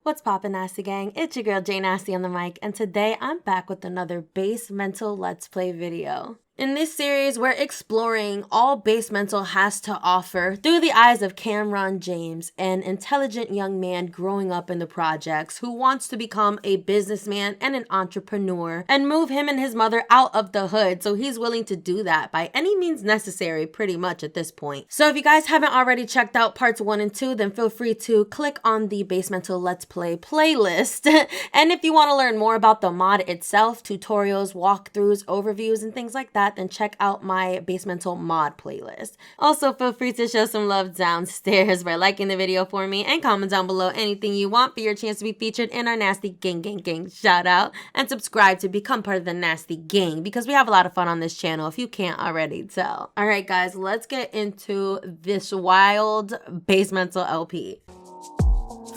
What's poppin', Nasty Gang? It's your girl J Nasty on the mic, and today I'm back with another Basemental Let's Play video. In this series, we're exploring all Basemental has to offer through the eyes of Camron James, an intelligent young man growing up in the projects who wants to become a businessman and an entrepreneur and move him and his mother out of the hood, so he's willing to do that by any means necessary pretty much at this point. So if you guys haven't already checked out parts 1 and 2, then feel free to click on the Basemental Let's Play playlist. And if you want to learn more about the mod itself, tutorials, walkthroughs, overviews, and things like that, then check out my Basemental mod playlist. Also, feel free to show some love downstairs by liking the video for me and comment down below anything you want for your chance to be featured in our Nasty Gang shout out, and subscribe to become part of the Nasty Gang because we have a lot of fun on this channel if you can't already tell. All right, guys, let's get into this wild Basemental LP.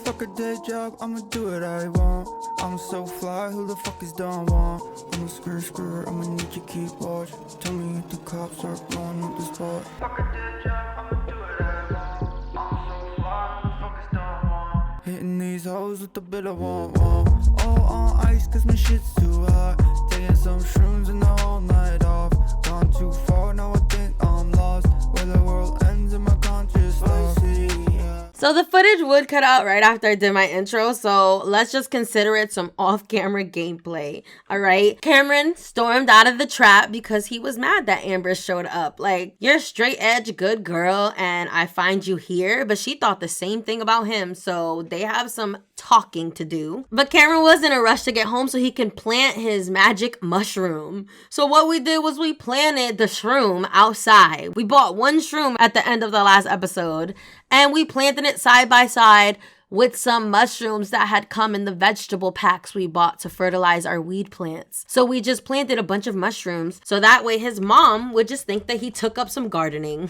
Fuck a day job, I'ma do what I want. I'm so fly, who the fuck is Don Juan? I'm a screw, I'ma need you keep watch. Tell me if the cops are blowing up the spot. Fuck a day job, I'ma do what I want. I'm so fly, who the fuck is Don Juan? Hitting these hoes with the bit of want. All on ice cause my shit's too hot. Taking some shrooms and the whole night off. Gone too far, now I think I'm lost. Where the world ends in my conscious lost. So the footage would cut out right after I did my intro, so let's just consider it some off-camera gameplay, all right? Camron stormed out of the trap because he was mad that Amber showed up. Like, you're a straight-edge good girl, and I find you here, but she thought the same thing about him, so they have some talking to do. But Camron was in a rush to get home so he can plant his magic mushroom. So what we did was we planted the shroom outside. We bought one shroom at the end of the last episode, and we planted it side by side with some mushrooms that had come in the vegetable packs we bought to fertilize our weed plants. So we just planted a bunch of mushrooms so that way his mom would just think that he took up some gardening.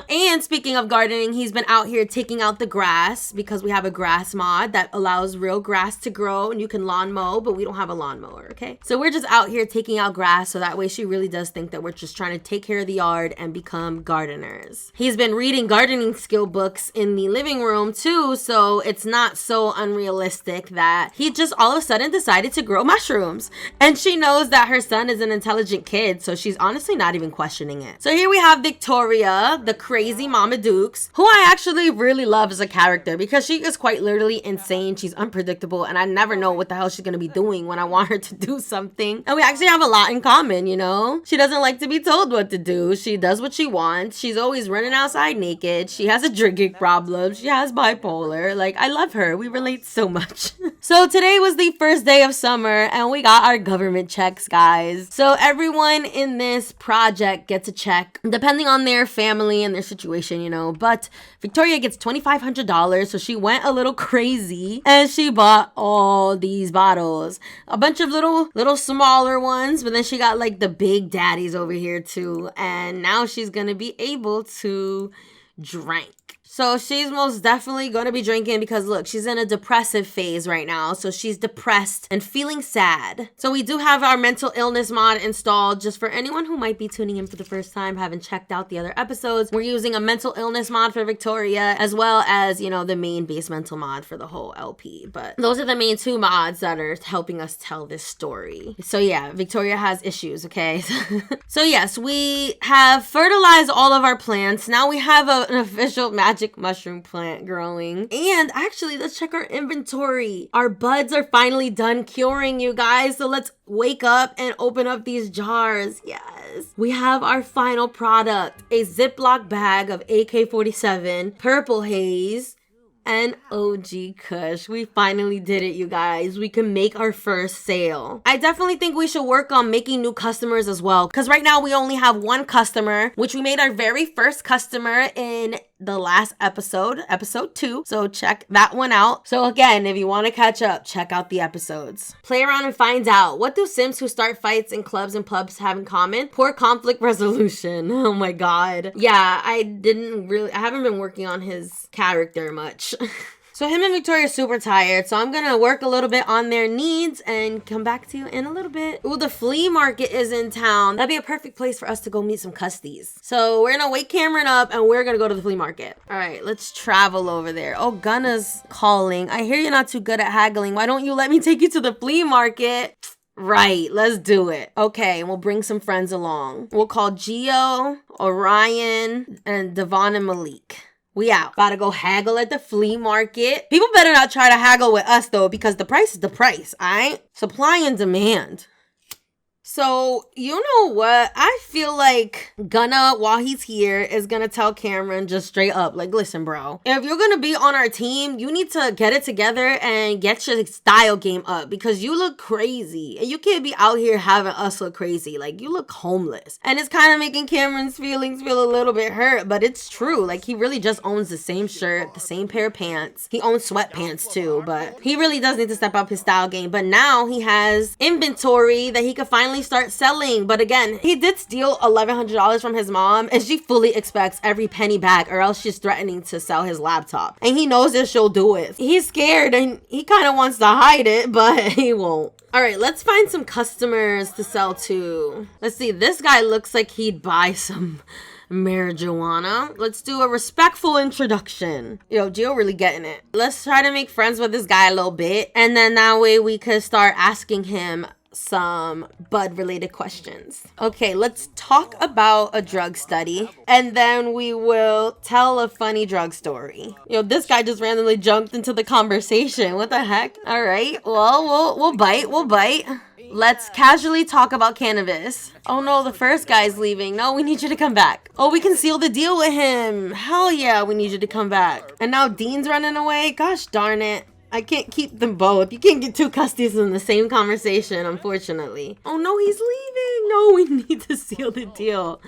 And speaking of gardening, he's been out here taking out the grass because we have a grass mod that allows real grass to grow and you can lawn mow, but we don't have a lawnmower, okay? So we're just out here taking out grass so that way she really does think that we're just trying to take care of the yard and become gardeners. He's been reading gardening skill books in the living room too, so it's not so unrealistic that he just all of a sudden decided to grow mushrooms. And she knows that her son is an intelligent kid, so she's honestly not even questioning it. So here we have Victoria, the crazy Mama Dukes, who I actually really love as a character because she is quite literally insane. She's unpredictable, and I never know what the hell she's gonna be doing when I want her to do something. And we actually have a lot in common, you know? She doesn't like to be told what to do. She does what she wants. She's always running outside naked. She has a drinking problem. She has bipolar. Like, I love her. We relate so much. So today was the first day of summer and we got our government checks, guys. So everyone in this project gets a check depending on their family and their situation, you know. But Victoria gets $2,500, so she went a little crazy and she bought all these bottles. A bunch of little smaller ones, but then she got like the big daddies over here too. And now she's gonna be able to drink. So she's most definitely going to be drinking because look, she's in a depressive phase right now. So she's depressed and feeling sad. So we do have our mental illness mod installed just for anyone who might be tuning in for the first time, haven't checked out the other episodes. We're using a mental illness mod for Victoria as well as, you know, the main Basemental mod for the whole LP. But those are the main two mods that are helping us tell this story. So yeah, Victoria has issues, okay? So yes, we have fertilized all of our plants. Now we have an official magic mushroom plant growing. And actually, let's check our inventory. Our buds are finally done curing, you guys. So let's wake up and open up these jars. Yes. We have our final product, a Ziploc bag of AK-47, Purple Haze, and OG Kush. We finally did it, you guys. We can make our first sale. I definitely think we should work on making new customers as well, because right now we only have one customer, which we made our very first customer in the last episode 2, so check that one out. So again, if you want to catch up, check out the episodes. Play around and find out, what do Sims who start fights in clubs and pubs have in common? Poor conflict resolution. Oh my god. Yeah, I haven't been working on his character much. So him and Victoria are super tired, so I'm gonna work a little bit on their needs and come back to you in a little bit. Ooh, the flea market is in town. That'd be a perfect place for us to go meet some Custys. So we're gonna wake Camron up and we're gonna go to the flea market. All right, let's travel over there. Oh, Gunna's calling. I hear you're not too good at haggling. Why don't you let me take you to the flea market? Right, let's do it. Okay, we'll bring some friends along. We'll call Gio, Orion, and Devon Malik. We out. Gotta go haggle at the flea market. People better not try to haggle with us though, because the price is the price, alright? Supply and demand. So, you know what? I feel like Gunna, while he's here, is gonna tell Camron just straight up, like, listen, bro, if you're gonna be on our team, you need to get it together and get your style game up because you look crazy. And you can't be out here having us look crazy. Like, you look homeless. And it's kind of making Camron's feelings feel a little bit hurt, but it's true. Like, he really just owns the same shirt, the same pair of pants. He owns sweatpants too, but he really does need to step up his style game. But now he has inventory that he could finally start selling. But again, he did steal $1,100 from his mom and she fully expects every penny back or else she's threatening to sell his laptop. And he knows that she'll do it. He's scared and he kind of wants to hide it, but he won't. All right, let's find some customers to sell to. Let's see, this guy looks like he'd buy some marijuana. Let's do a respectful introduction. Yo, Gio really getting it. Let's try to make friends with this guy a little bit. And then that way we could start asking him some bud related questions. Okay, let's talk about a drug study and then we will tell a funny drug story. Yo, this guy just randomly jumped into the conversation. What the heck? All right, well, we'll bite. Let's casually talk about cannabis. Oh no, the first guy's leaving. No, we need you to come back. Oh, we can seal the deal with him. Hell yeah, we need you to come back. And now Dean's running away. Gosh darn it. I can't keep them both. You can't get two Custys in the same conversation, unfortunately. Oh no, he's leaving. No, we need to seal the deal.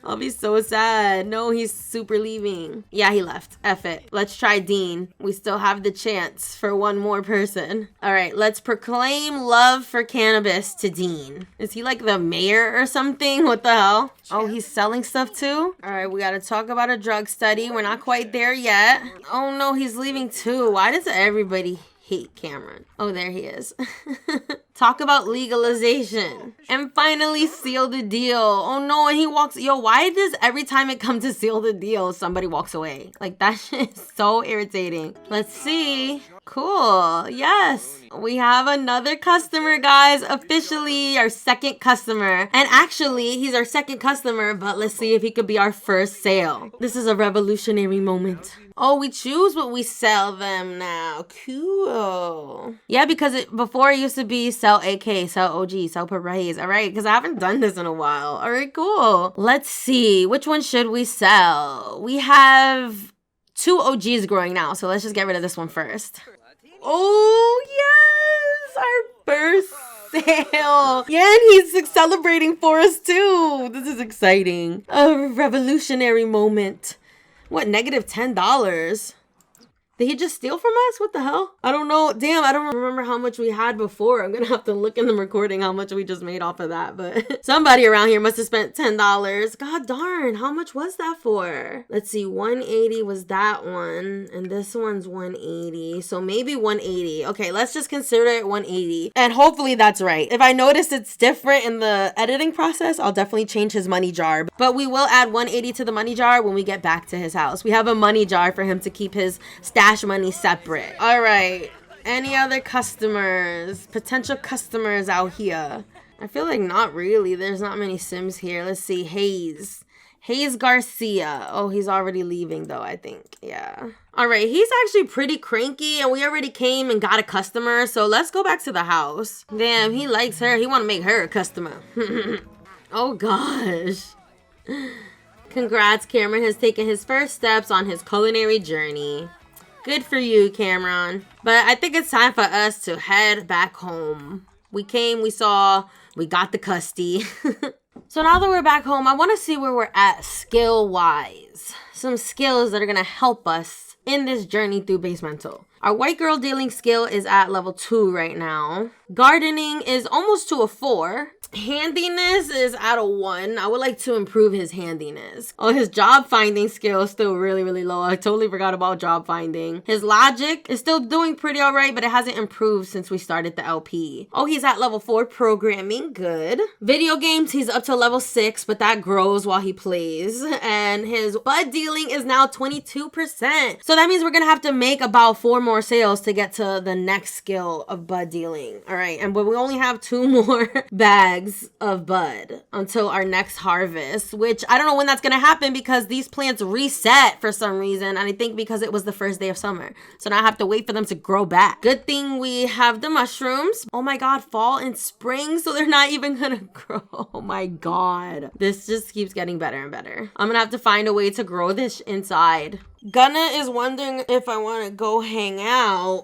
I'll be so sad. No, he's super leaving. Yeah, he left. F it. Let's try Dean. We still have the chance for one more person. All right, let's proclaim love for cannabis to Dean. Is he like the mayor or something? What the hell? Oh, he's selling stuff too? All right, we gotta talk about a drug study. We're not quite there yet. Oh no, he's leaving too. Why does everybody hate Camron? Oh, there he is. Talk about legalization and finally seal the deal. Oh no, and he walks. Yo, why does every time it comes to seal the deal, somebody walks away? Like, that shit is so irritating. Let's see. Cool. Yes, we have another customer, guys. Officially our second customer. And actually, he's our second customer, but let's see if he could be our first sale. This is a revolutionary moment. Oh, we choose what we sell them now. Cool. Yeah, because before it used to be sell AK, sell OG, sell Perez. All right, because I haven't done this in a while. All right, cool. Let's see. Which one should we sell? We have 2 OGs growing now, so let's just get rid of this one first. Oh, yes! Our first sale. Yeah, and he's celebrating for us too. This is exciting. A revolutionary moment. What, negative $10? Did he just steal from us? What the hell? I don't know. Damn, I don't remember how much we had before. I'm gonna have to look in the recording how much we just made off of that. But somebody around here must have spent $10. God darn, how much was that for? Let's see, 180 was that one. And this one's 180. So maybe 180. Okay, let's just consider it 180. And hopefully that's right. If I notice it's different in the editing process, I'll definitely change his money jar. But we will add 180 to the money jar when we get back to his house. We have a money jar for him to keep his stash money separate. All right, any other customers, potential customers out here? I feel like not really. There's not many Sims here. Let's see. Hayes Garcia. Oh, he's already leaving though, I think. Yeah. All right, he's actually pretty cranky and we already came and got a customer, so let's go back to the house. Damn, he likes her. He want to make her a customer. Oh gosh. Congrats, Camron has taken his first steps on his culinary journey. Good for you, Camron. But I think it's time for us to head back home. We came, we saw, we got the Custy. So now that we're back home, I want to see where we're at skill-wise. Some skills that are going to help us in this journey through Basemental. Our white girl dealing skill is at level 2 right now. Gardening is almost to a 4. Handiness is at a 1. I would like to improve his handiness. Oh, his job finding skill is still really low. I totally forgot about job finding. His logic is still doing pretty all right, but it hasn't improved since we started the LP. Oh, he's at level 4 programming. Good. Video games, he's up to level 6, but that grows while he plays. And his bud dealing is now 22%. So that means we're gonna have to make about 4 more sales to get to the next skill of bud dealing. All right, but we only have 2 more bags of bud until our next harvest, which I don't know when that's gonna happen because these plants reset for some reason, and I think because it was the first day of summer, so now I have to wait for them to grow back. Good thing we have the mushrooms. Oh my god, fall and spring, so they're not even gonna grow. Oh my god, this just keeps getting better and better. I'm gonna have to find a way to grow this inside. Gunna is wondering if I want to go hang out.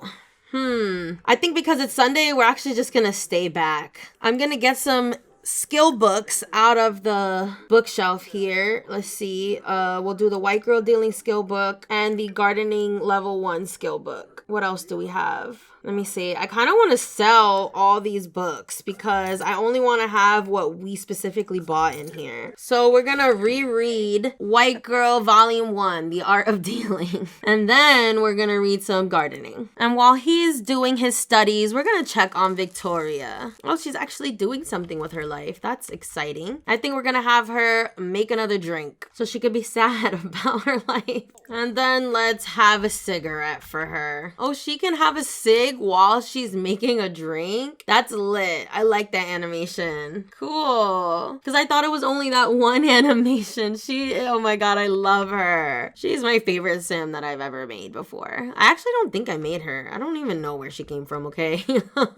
I think because it's Sunday, we're actually just gonna stay back. I'm gonna get some skill books out of the bookshelf here. Let's see. We'll do the white girl dealing skill book and the gardening level 1 skill book. What else do we have? Let me see. I kind of want to sell all these books because I only want to have what we specifically bought in here. So we're going to reread White Girl Volume 1, The Art of Dealing. And then we're going to read some gardening. And while he's doing his studies, we're going to check on Victoria. Oh, she's actually doing something with her life. That's exciting. I think we're going to have her make another drink so she could be sad about her life. And then let's have a cigarette for her. Oh, she can have a cig while she's making a drink? That's lit. I like that animation. Cool. Because I thought it was only that one animation. Oh my god, I love her. She's my favorite sim that I've ever made before. I actually don't think I made her. I don't even know where she came from, okay?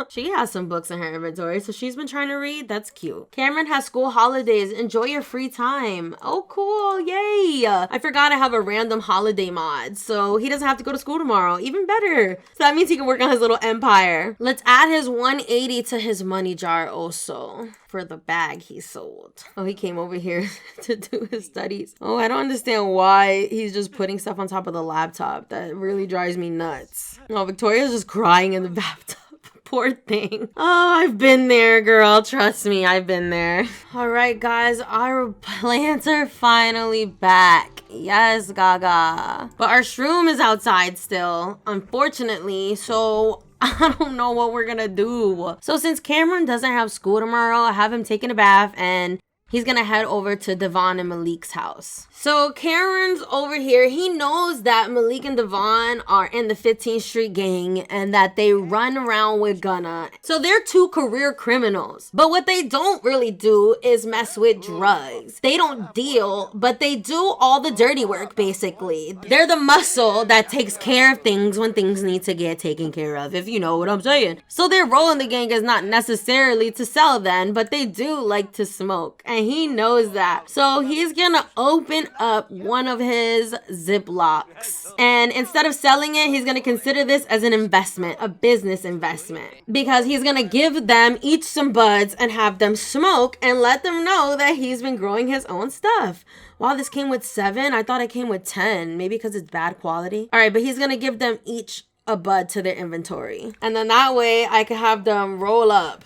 She has some books in her inventory, so she's been trying to read. That's cute. Cameron has school holidays. Enjoy your free time. Oh, cool. Yay. I forgot I have a random holiday mod, so he doesn't have to go to school tomorrow. Even better. So that means he can work on his little empire. Let's add his 180 to his money jar also for the bag he sold. Oh, he came over here to do his studies. Oh, I don't understand why he's just putting stuff on top of the laptop. That really drives me nuts. Oh, Victoria's just crying in the bathtub. Poor thing. Oh, I've been there, girl. Trust me, I've been there. All right, guys, our plants are finally back. Yes, Gaga. But our shroom is outside still, unfortunately, so I don't know what we're gonna do. So since Camron doesn't have school tomorrow, I have him taking a bath and he's gonna head over to Devon and Malik's house. So Cameron's over here. He knows that Malik and Devon are in the 15th Street gang and that they run around with Gunna. So they're 2 career criminals. But what they don't really do is mess with drugs. They don't deal, but they do all the dirty work, basically. They're the muscle that takes care of things when things need to get taken care of, if you know what I'm saying. So their role in the gang is not necessarily to sell then, but they do like to smoke. And he knows that. So he's gonna open up one of his Ziplocs. And instead of selling it, he's gonna consider this as an investment, a business investment. Because he's gonna give them each some buds and have them smoke and let them know that he's been growing his own stuff. Wow, this came with 7. I thought it came with 10. Maybe because it's bad quality. All right, but he's gonna give them each a bud to their inventory. And then that way I can have them roll up.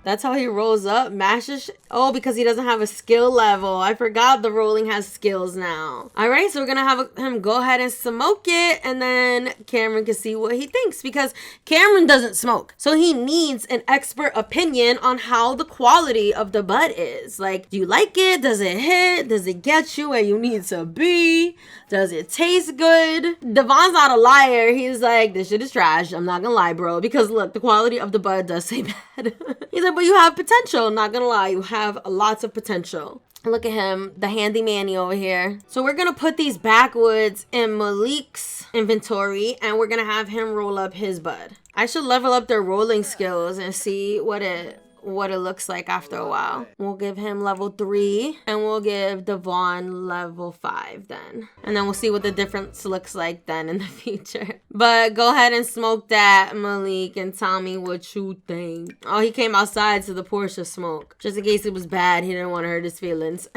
That's how he rolls up, mashes. Oh, because he doesn't have a skill level. I forgot the rolling has skills now. All right, so we're gonna have him go ahead and smoke it, and then Cameron can see what he thinks, because Cameron doesn't smoke. So he needs an expert opinion on how the quality of the bud is. Like, do you like it? Does it hit? Does it get you where you need to be? Does it taste good? Devon's not a liar. He's like, this shit is trash. I'm not gonna lie, bro. Because look, the quality of the bud does say bad. He's like, but you have potential. Not gonna lie, you have lots of potential. Look at him, the handy manny over here. So we're gonna put these backwoods in Malik's inventory, and we're gonna have him roll up his bud. I should level up their rolling skills and see what it what it looks like after a while. We'll give him level 3 and we'll give Devon level 5 then. And then we'll see what the difference looks like then in the future. But go ahead and smoke that, Malik, and tell me what you think. Oh, he came outside to the porch to smoke. Just in case it was bad, he didn't want to hurt his feelings.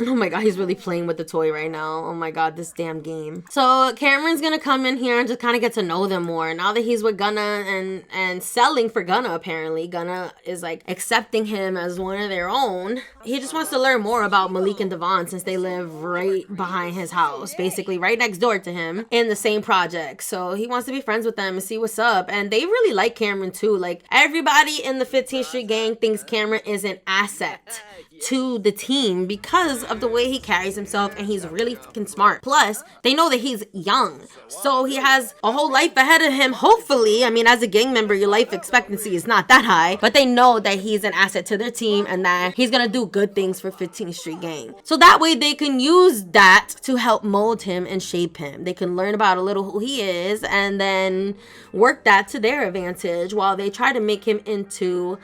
Oh my god, he's really playing with the toy right now. Oh my god, this damn game. So Cameron's gonna come in here and just kind of get to know them more. Now that he's with Gunna and selling for Gunna, apparently. Gunna is like accepting him as one of their own. He just wants to learn more about Malik and Devon since they live right behind his house. Basically right next door to him in the same project. So he wants to be friends with them and see what's up. And they really like Camron too. Like everybody in the 15th Street gang thinks Camron is an asset to the team because of the way he carries himself, and he's really fucking smart. Plus, they know that he's young, so he has a whole life ahead of him, hopefully. I mean, as a gang member, your life expectancy is not that high, but they know that he's an asset to their team and that he's gonna do good things for 15th Street gang. So that way they can use that to help mold him and shape him. They can learn about a little who he is and then work that to their advantage while they try to make him into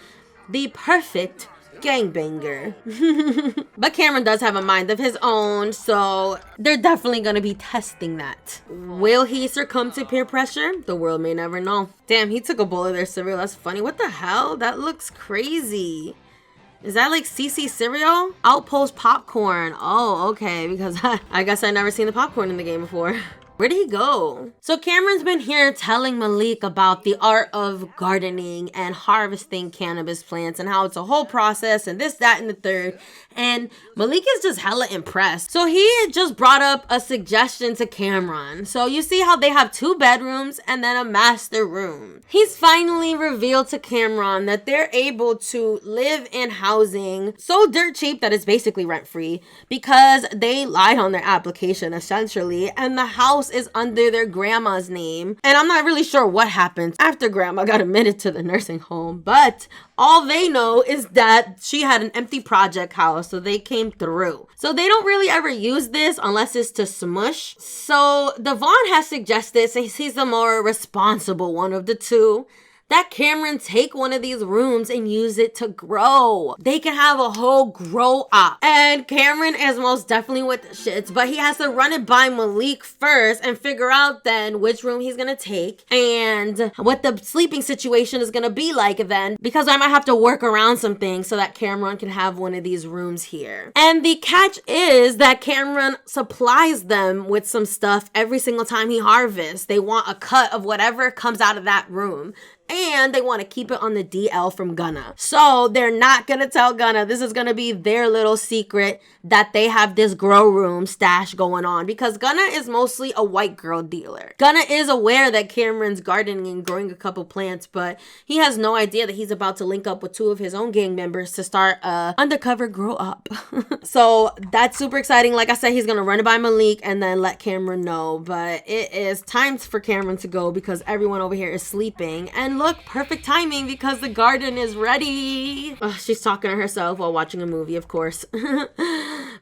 the perfect gangbanger. But Camron does have a mind of his own, so they're definitely going to be testing that. Will he succumb to peer pressure? The world may never know. Damn, he took a bowl of their cereal. That's funny. What the hell? That looks crazy. Is that like CC cereal? Outpost popcorn. Oh, okay, because I guess I've never seen the popcorn in the game before. Where did he go? So Cameron's been here telling Malik about the art of gardening and harvesting cannabis plants and how it's a whole process and this, that, and the third. And Malik is just hella impressed. So he had just brought up a suggestion to Camron. So you see how they have 2 bedrooms and then a master room. He's finally revealed to Camron that they're able to live in housing so dirt cheap that it's basically rent free because they lied on their application essentially, and the house is under their grandma's name. And I'm not really sure what happened after grandma got admitted to the nursing home, but all they know is that she had an empty project house, so they came through. So they don't really ever use this unless it's to smush. So Devon has suggested, since he's the more responsible one of the two, that Camron take one of these rooms and use it to grow. They can have a whole grow op. And Camron is most definitely with the shits, but he has to run it by Malik first and figure out then which room he's gonna take and what the sleeping situation is gonna be like then, because I might have to work around some things so that Camron can have one of these rooms here. And the catch is that Camron supplies them with some stuff every single time he harvests. They want a cut of whatever comes out of that room. And they want to keep it on the DL from Gunna. So they're not going to tell Gunna. This is going to be their little secret that they have this grow room stash going on. Because Gunna is mostly a white girl dealer. Gunna is aware that Cameron's gardening and growing a couple plants. But he has no idea that he's about to link up with 2 of his own gang members to start a undercover grow up. So that's super exciting. Like I said, he's going to run it by Malik and then let Camron know. But it is time for Camron to go because everyone over here is sleeping. And look, perfect timing because the garden is ready. Oh, she's talking to herself while watching a movie, of course.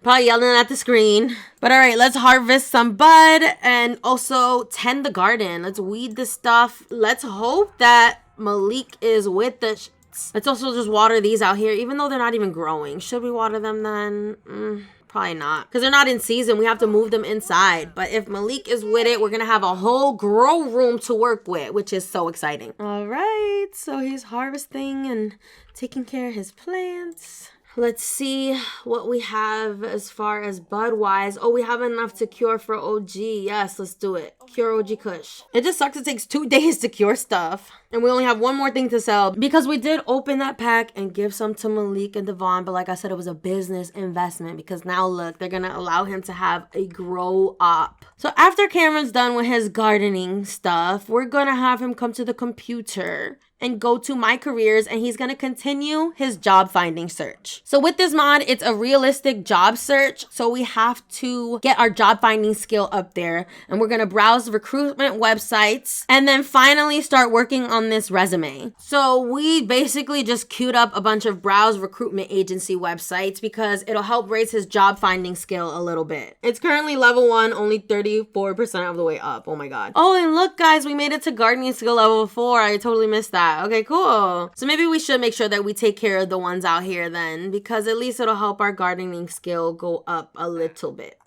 Probably yelling at the screen. But all right, let's harvest some bud and also tend the garden. Let's weed the stuff. Let's hope that Malik is with the let's also just water these out here, even though they're not even growing. Should we water them then? Probably not, because they're not in season. We have to move them inside. But if Malik is with it, we're going to have a whole grow room to work with, which is so exciting. All right, so he's harvesting and taking care of his plants. Let's see what we have as far as bud-wise. Oh, we have enough to cure for OG. Yes, let's do it. Cure OG Kush. It just sucks it takes 2 days to cure stuff. And we only have 1 more thing to sell because we did open that pack and give some to Malik and Devon. But like I said, it was a business investment because now look, they're going to allow him to have a grow up. So after Cameron's done with his gardening stuff, we're going to have him come to the computer and go to My Careers, and he's going to continue his job finding search. So with this mod, it's a realistic job search. So we have to get our job finding skill up there, and we're going to browse recruitment websites and then finally start working on this resume. So we basically just queued up a bunch of browse recruitment agency websites because it'll help raise his job finding skill a little bit. It's currently level 1, only 34% of the way up. Oh my God. Oh, and look guys, we made it to gardening skill level 4. I totally missed that. that. Okay, cool. So maybe we should make sure that we take care of the ones out here then, because at least it'll help our gardening skill go up a little bit.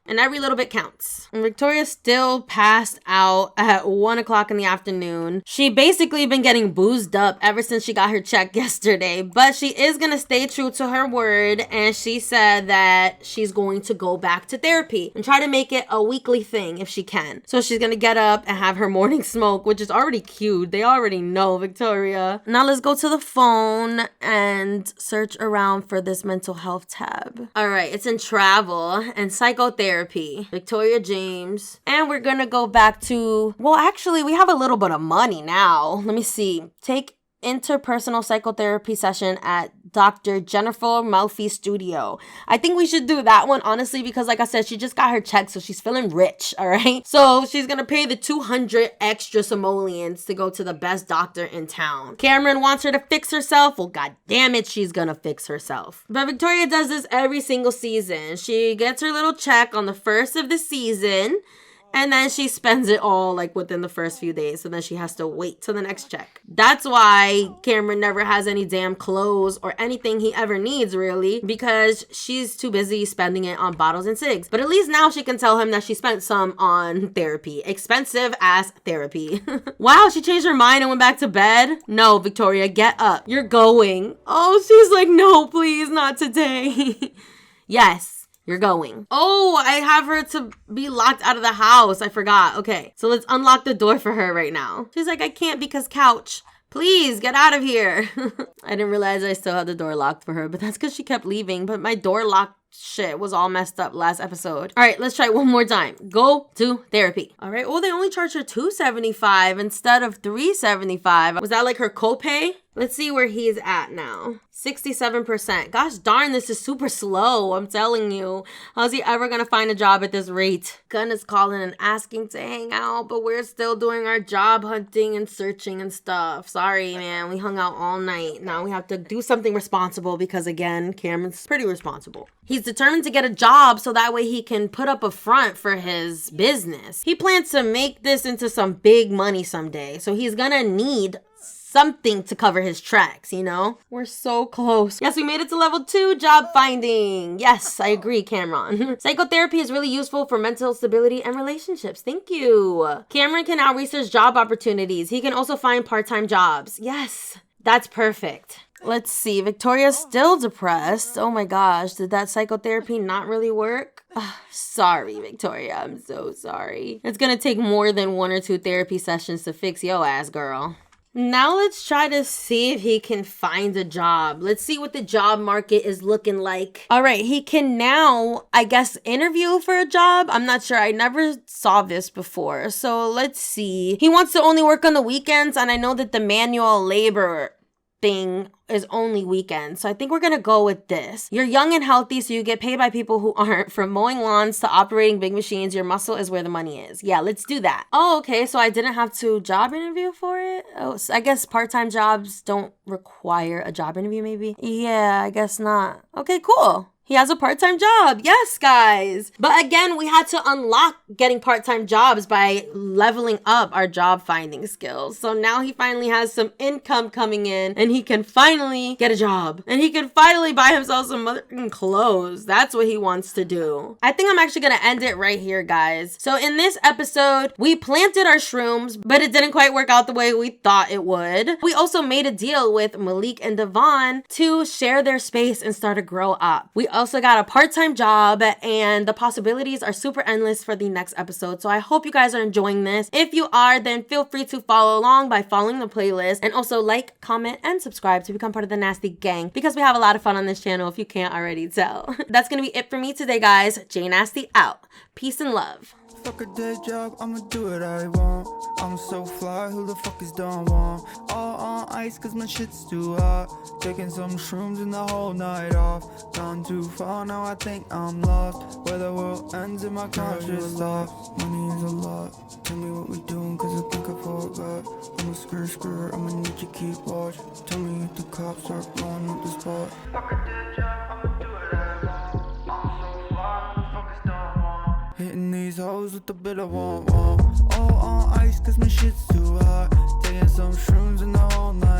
And every little bit counts. And Victoria's still passed out at 1 o'clock in the afternoon. She basically been getting boozed up ever since she got her check yesterday. But she is going to stay true to her word. And she said that she's going to go back to therapy and try to make it a weekly thing if she can. So she's going to get up and have her morning smoke, which is already cute. They already know, Victoria. Now let's go to the phone and search around for this mental health tab. All right, it's in travel and psychotherapy. Victoria James. And we're gonna go back to, well, actually, we have a little bit of money now. Let me see. Take interpersonal psychotherapy session at Dr. Jennifer Malfi's studio. I think we should do that one, honestly, because like I said, she just got her check, so she's feeling rich, all right? So she's gonna pay the 200 extra simoleons to go to the best doctor in town. Camron wants her to fix herself. Well, god damn it, she's gonna fix herself. But Victoria does this every single season. She gets her little check on the first of the season, and then she spends it all like within the first few days. So then she has to wait till the next check. That's why Camron never has any damn clothes or anything he ever needs, really, because she's too busy spending it on bottles and cigs. But at least now she can tell him that she spent some on therapy. Expensive ass therapy. Wow, she changed her mind and went back to bed? No, Victoria, get up. You're going. Oh, she's like, no, please, not today. Yes. You're going. Oh, I have her to be locked out of the house. I forgot. Okay, so let's unlock the door for her right now. She's like, I can't because couch. Please get out of here. I didn't realize I still had the door locked for her, but that's because she kept leaving. But my door lock shit was all messed up last episode. All right, let's try it one more time. Go to therapy. All right. Oh, they only charged her $275 instead of $375. Was that like her copay? Let's see where he's at now. 67%. Gosh darn, this is super slow. I'm telling you. How's he ever gonna find a job at this rate? Gunn is calling and asking to hang out, but we're still doing our job hunting and searching and stuff. Sorry, man. We hung out all night. Now we have to do something responsible because, again, Cameron's pretty responsible. He's determined to get a job so that way he can put up a front for his business. He plans to make this into some big money someday, so he's gonna need something to cover his tracks, you know? We're so close. Yes, we made it to level 2, job finding. Yes, I agree, Camron. Psychotherapy is really useful for mental stability and relationships. Thank you. Camron can now research job opportunities. He can also find part-time jobs. Yes, that's perfect. Let's see. Victoria's still depressed. Oh my gosh, did that psychotherapy not really work? Sorry, Victoria. I'm so sorry. It's gonna take more than 1 or 2 therapy sessions to fix your ass, girl. Now let's try to see if he can find a job. Let's see what the job market is looking like. All right, he can now, I guess, interview for a job. I'm not sure. I never saw this before. So let's see. He wants to only work on the weekends, and I know that the manual labor thing is only weekends. So I think we're gonna go with this. You're young and healthy, so you get paid by people who aren't. From mowing lawns to operating big machines, your muscle is where the money is. Yeah, let's do that. Oh, okay, so I didn't have to job interview for it? Oh, so I guess part-time jobs don't require a job interview, maybe? Yeah, I guess not. Okay, cool. He has a part-time job. Yes, guys. But again, we had to unlock getting part-time jobs by leveling up our job finding skills. So now he finally has some income coming in and he can finally get a job. And he can finally buy himself some motherfucking clothes. That's what he wants to do. I think I'm actually going to end it right here, guys. So in this episode, we planted our shrooms, but it didn't quite work out the way we thought it would. We also made a deal with Malik and Devon to share their space and start to grow up. We also got a part-time job and the possibilities are super endless for the next episode. So I hope you guys are enjoying this. If you are, then feel free to follow along by following the playlist and also like, comment, and subscribe to become part of the Nasty Gang because we have a lot of fun on this channel if you can't already tell. That's gonna be it for me today, guys. J Nasty out. Peace and love. Fuck a day job, I'ma do what I want. I'm so fly, who the fuck is don't want? All on ice cause my shit's too hot. Taking some shrooms and the whole night off. Gone too far, now I think I'm lost. Where the world ends and my conscious stops. Money is a lot, tell me what we doing cause I think I forgot. I'm a screw, I'ma need you keep watch. Tell me if the cops start blowing up the spot. Fuck a day job, I'ma do what I want. I'm so fly, who the fuck is don't want? Hitting these hoes with the bit I want. All on ice cause my shit's too hot. Taking some shrooms in the whole night.